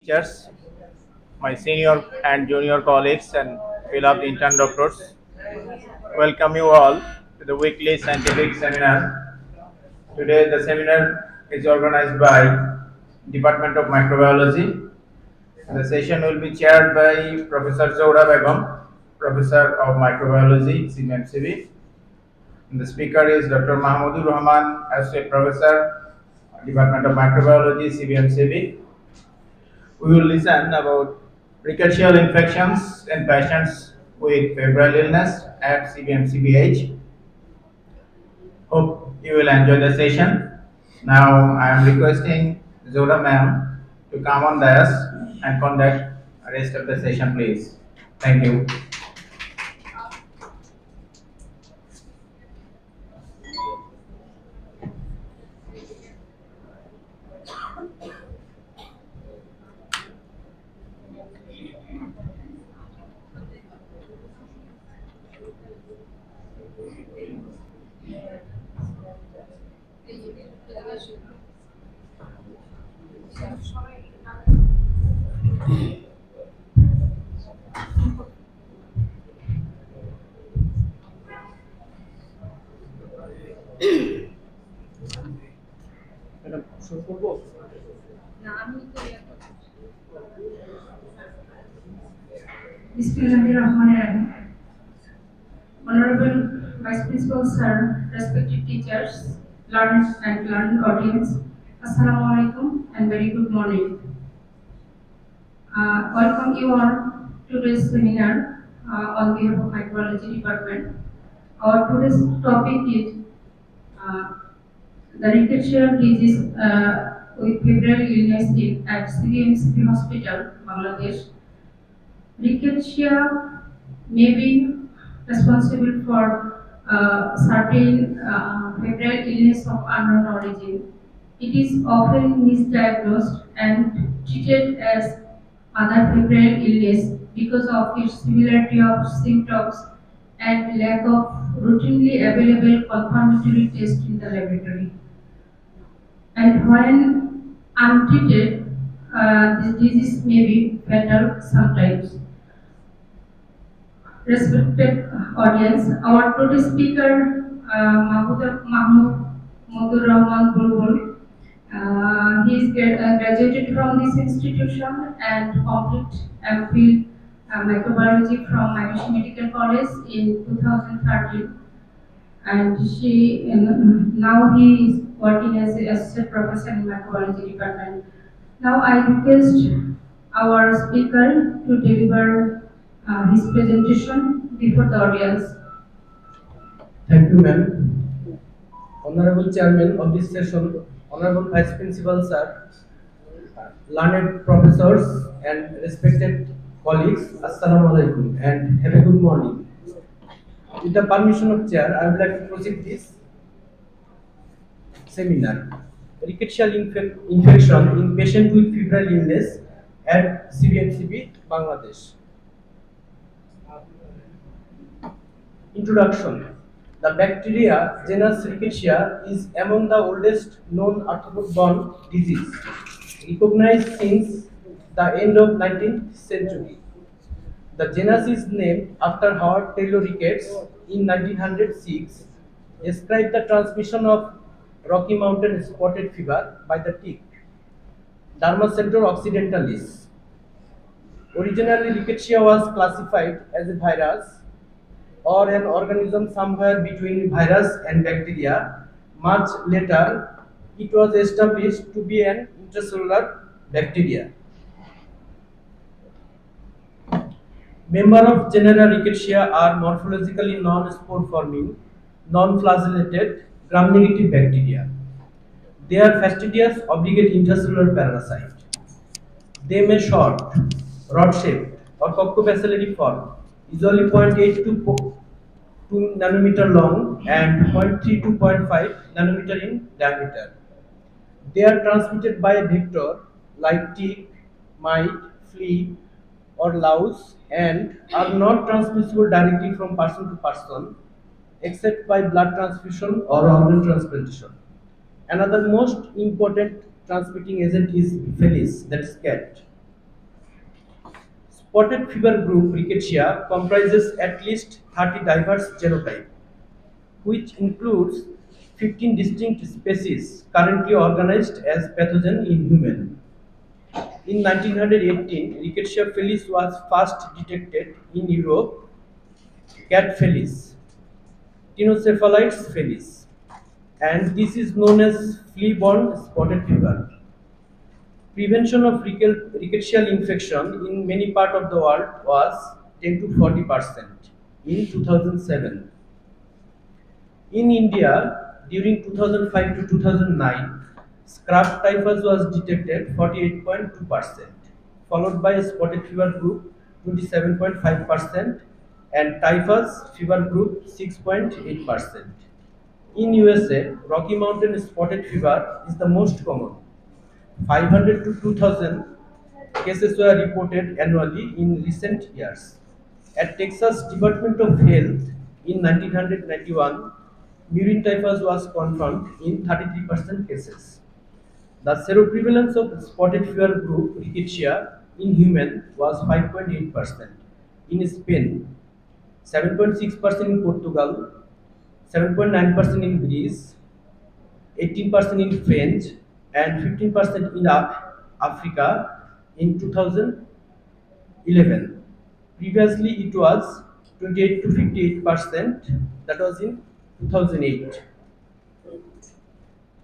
Teachers, my senior and junior colleagues, and beloved intern doctors. Welcome you all to the weekly scientific seminar. Today, the seminar is organized by Department of Microbiology. The session will be chaired by Professor Zohra Begum, Professor of Microbiology, CBMCB. And the speaker is Dr. Mahmoudur Rahman, Associate Professor, Department of Microbiology, CBMCB. We will listen about rickettsial infections in patients with febrile illness at CBMCBH. Hope you will enjoy the session. Now I am requesting Zola ma'am to come on dais and conduct the rest of the session, please. Thank you. Bismillahirrahmanirrahim. Honorable Vice Principal Sir, respected teachers, learned audience, Assalamu alaikum and very good morning. Welcome you all to today's seminar on behalf of Microbiology Department. Our today's topic is uh, the Rickettssial disease with febrile illness at CBMCB Hospital, Bangladesh. Rickettsia may be responsible for certain febrile illness of unknown origin. It is often misdiagnosed and treated as other febrile illness because of its similarity of symptoms and lack of routinely available confirmatory tests in the laboratory. And when untreated, this disease may be fatal sometimes. Respected audience, our today's speaker, Mahmoud Modur Rahman Bulbul, he is graduated from this institution and complete MPhil microbiology from Mymensingh Medical College in 2013. And now he is working as an assistant professor in microbiology department. Now I request our speaker to deliver his presentation before the audience. Thank you, ma'am. Honorable Chairman of this session, Honorable Vice Principal Sir, learned professors, and respected colleagues, Assalamu alaikum and have a good morning. With the permission of Chair, I would like to proceed this seminar. Rickettssial infection in patient with febrile illness at CBMCB, Bangladesh. Introduction. The bacteria genus Rickettsia is among the oldest known arthropod-borne disease, recognized since the end of 19th century. The genus is named after Howard Taylor Ricketts in 1906, described the transmission of Rocky Mountain spotted fever by the tick, Dermacentor occidentalis. Originally, Rickettsia was classified as a virus or an organism somewhere between virus and bacteria. Much later, it was established to be an intracellular bacteria. Members of genera Rickettsia are morphologically non-spore forming, non-flagellated, gram-negative bacteria. They are fastidious, obligate intracellular parasite. They may short, rod-shaped, or coccobacillary form, usually 0.8 to 2 nanometer long and 0.3 to 0.5 nanometer in diameter. They are transmitted by a vector like tick, mite, flea, or louse and are not transmissible directly from person to person except by blood transfusion or organ transplantation. Another most important transmitting agent is felis, that is cat. Spotted fever group Rickettsia comprises at least 30 diverse genotypes, which includes 15 distinct species currently organized as pathogen in human. In 1918, Rickettsia felis was first detected in Europe, cat felis, Tinocephalites felis, and this is known as flea-borne spotted fever. Prevention of rickettsial infection in many parts of the world was 10 to 40% in 2007. In India, during 2005 to 2009, scrap typhus was detected 48.2%, followed by spotted fever group 27.5% and typhus fever group 6.8%. In USA, Rocky Mountain spotted fever is the most common. 500 to 2000 cases were reported annually in recent years. At Texas Department of Health in 1991, murine typhus was confirmed in 33% cases. The seroprevalence of spotted fever group Rickettsia in human was 5.8% in Spain, 7.6% in Portugal, 7.9% in Greece, 18% in French, and 15% in Africa in 2011. Previously, it was 28 to 58%, that was in 2008.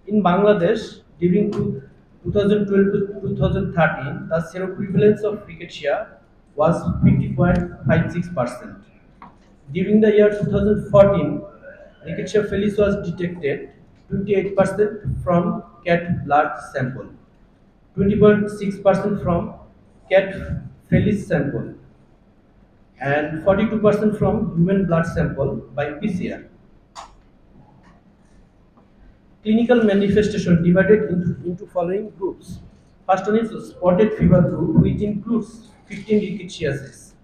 In Bangladesh, during 2012 to 2013, the seroprevalence of rickettsia was 50.56%. During the year 2014, Rickettsia felis was detected 28% from cat blood sample, 20.6% from cat felis sample, and 42% from human blood sample by PCR. Clinical manifestation divided into following groups. First one is spotted fever group, which includes 15 rickettsiasis.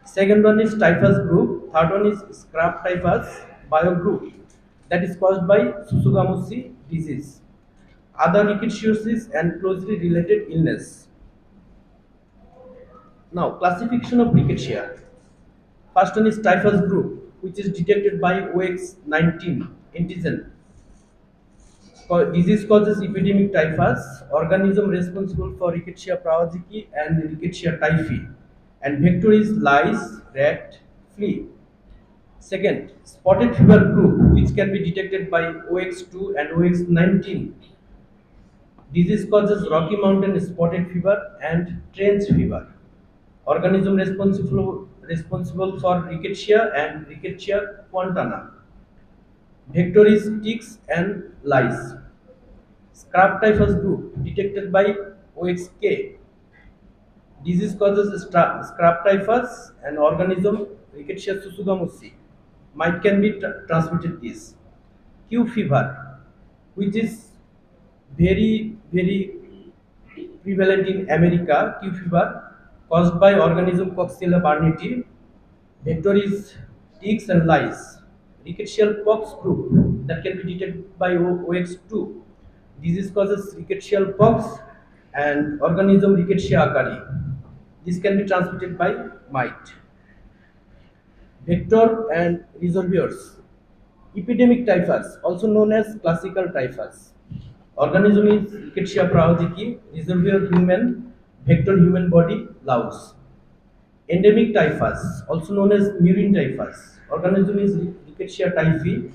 Second one is typhus group. Third one is scrap typhus bio group, that is caused by Susugamushi disease. Other rickettsiosis and closely related illness. Now, classification of rickettsia. First one is typhus group, which is detected by OX19 antigen. Disease causes epidemic typhus, organism responsible for Rickettsia prawajici and Rickettsia typhi, and vector is lice, rat, flea. Second, spotted fever group, which can be detected by OX2 and OX19. Disease causes Rocky Mountain spotted fever and trench fever. Organism responsible for Rickettsia and Rickettsia quantana. Vector is ticks and lice. Scrap typhus group detected by OXK. Disease causes scrap typhus and organism Rickettsia susugamushi. Might can be transmitted this. Q fever, which is very prevalent in America. Q fever caused by organism Coxiella burnetii. Vector is ticks and lice. Rickettsial pox group that can be detected by OX2. Disease causes rickettsial pox and organism Rickettsia acari. This can be transmitted by mite. Vector and reservoirs. Epidemic typhus, also known as classical typhus. Organism is Rickettsia prawajici, reservoir human, vector human body, louse. Endemic typhus, also known as murine typhus. Organism is Rickettsia typhi,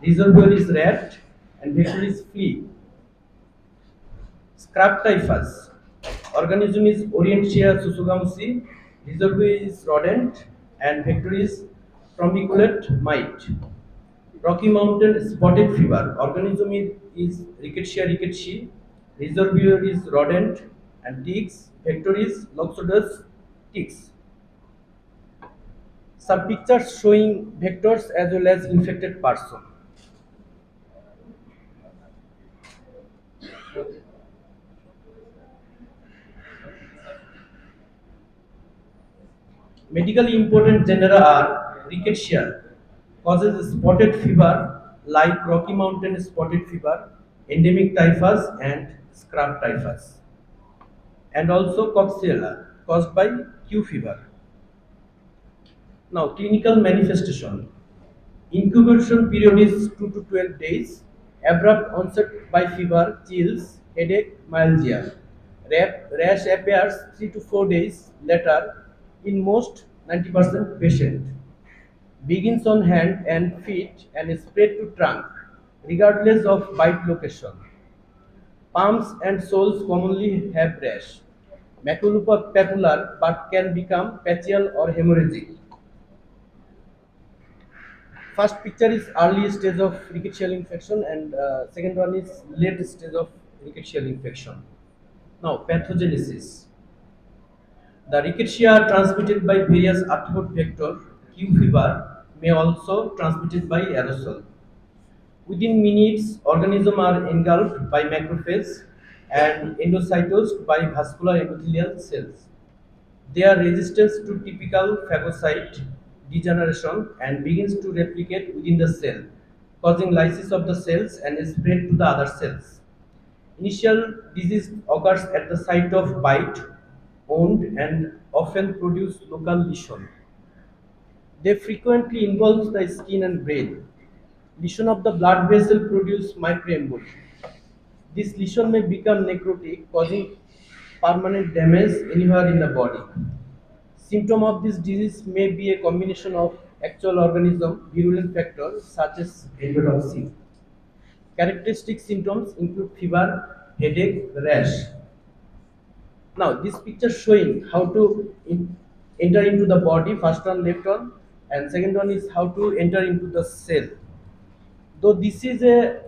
reservoir is rat, and vector is flea. Scrap typhus, organism is Orientia susugamushi, reservoir is rodent, and vector is trombiculate mite. Rocky Mountain spotted fever, organism is Rickettsia rickettsii, reservoir is rodent and ticks, vector is Loxodus ticks. Some pictures showing vectors as well as infected person. Medically important genera are Rickettsia, causes spotted fever like Rocky Mountain spotted fever, endemic typhus and scrap typhus, and also Coxiella. caused by Q fever. Now, clinical manifestation. Incubation period is 2 to 12 days. Abrupt onset by fever, chills, headache, myalgia. Rash appears 3 to 4 days later in most 90% patient. Begins on hand and feet and spread to trunk, regardless of bite location. Palms and soles commonly have rash. Maculopapular but can become facial or hemorrhagic. First picture is early stage of rickettsial infection and second one is late stage of rickettsial infection. Now, pathogenesis. The rickettsia are transmitted by various arthropod vector. Q fever may also transmitted by aerosol. Within minutes, organisms are engulfed by macrophages and endocytosed by vascular endothelial cells. Their resistance to typical phagocyte degeneration and begins to replicate within the cell, causing lysis of the cells and spread to the other cells. Initial disease occurs at the site of bite, wound, and often produce local lesion. They frequently involve the skin and brain. Lesion of the blood vessel produce microemboli. This lesion may become necrotic, causing permanent damage anywhere in the body. Symptom of this disease may be a combination of actual organism virulent factors such as endotoxin. Characteristic symptoms include fever, headache, rash. Now, this picture showing how to enter into the body, first one left one, and second one is how to enter into the cell. Though this is a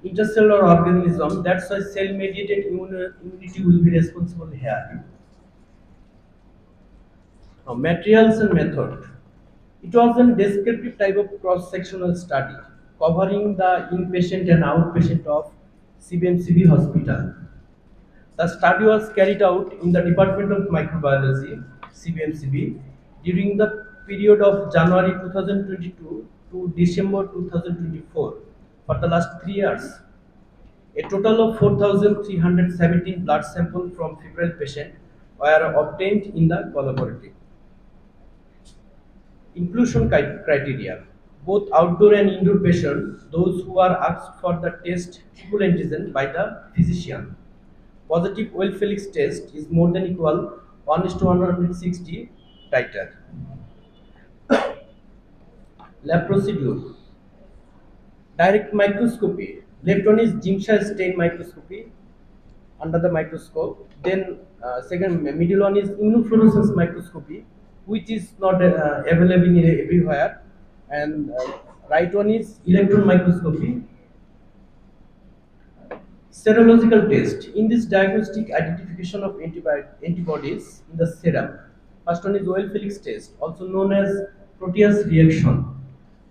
intercellular organism, that's why cell-mediated immunity will be responsible here. Now, materials and method. It was a descriptive type of cross-sectional study covering the inpatient and outpatient of CBMCB hospital. The study was carried out in the Department of Microbiology (CBMCB) during the period of January 2022 to December 2024 for the last 3 years. A total of 4,317 blood samples from febrile patients were obtained in the collaborative. Inclusion criteria. Both outdoor and indoor patients, those who are asked for the test full antigen by the physician. Positive well Felix test is more than equal 1 is to 160 titer. Lab procedure. Direct microscopy. Left one is Jimsha stain microscopy under the microscope. Then second middle one is immunofluorescence microscopy, which is not available in everywhere. And right one is electron microscopy. Serological test. In this diagnostic identification of antibodies in the serum. First one is well Felix test, also known as protease reaction.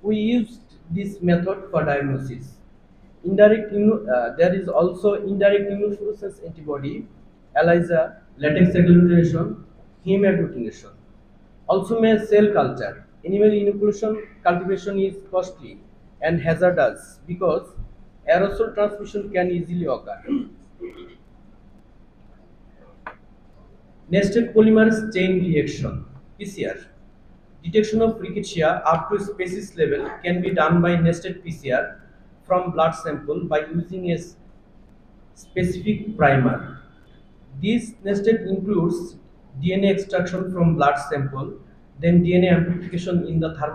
We used this method for diagnosis. There is also indirect immunofluorescence antibody, ELISA, latex agglutination, heme agglutination. Also made cell culture. Animal inoculation cultivation is costly and hazardous because aerosol transmission can easily occur. Nested polymerase chain reaction (PCR). Detection of rickettsia up to species level can be done by nested PCR from blood sample by using a specific primer. This nested includes DNA extraction from blood sample, then DNA amplification in the thermal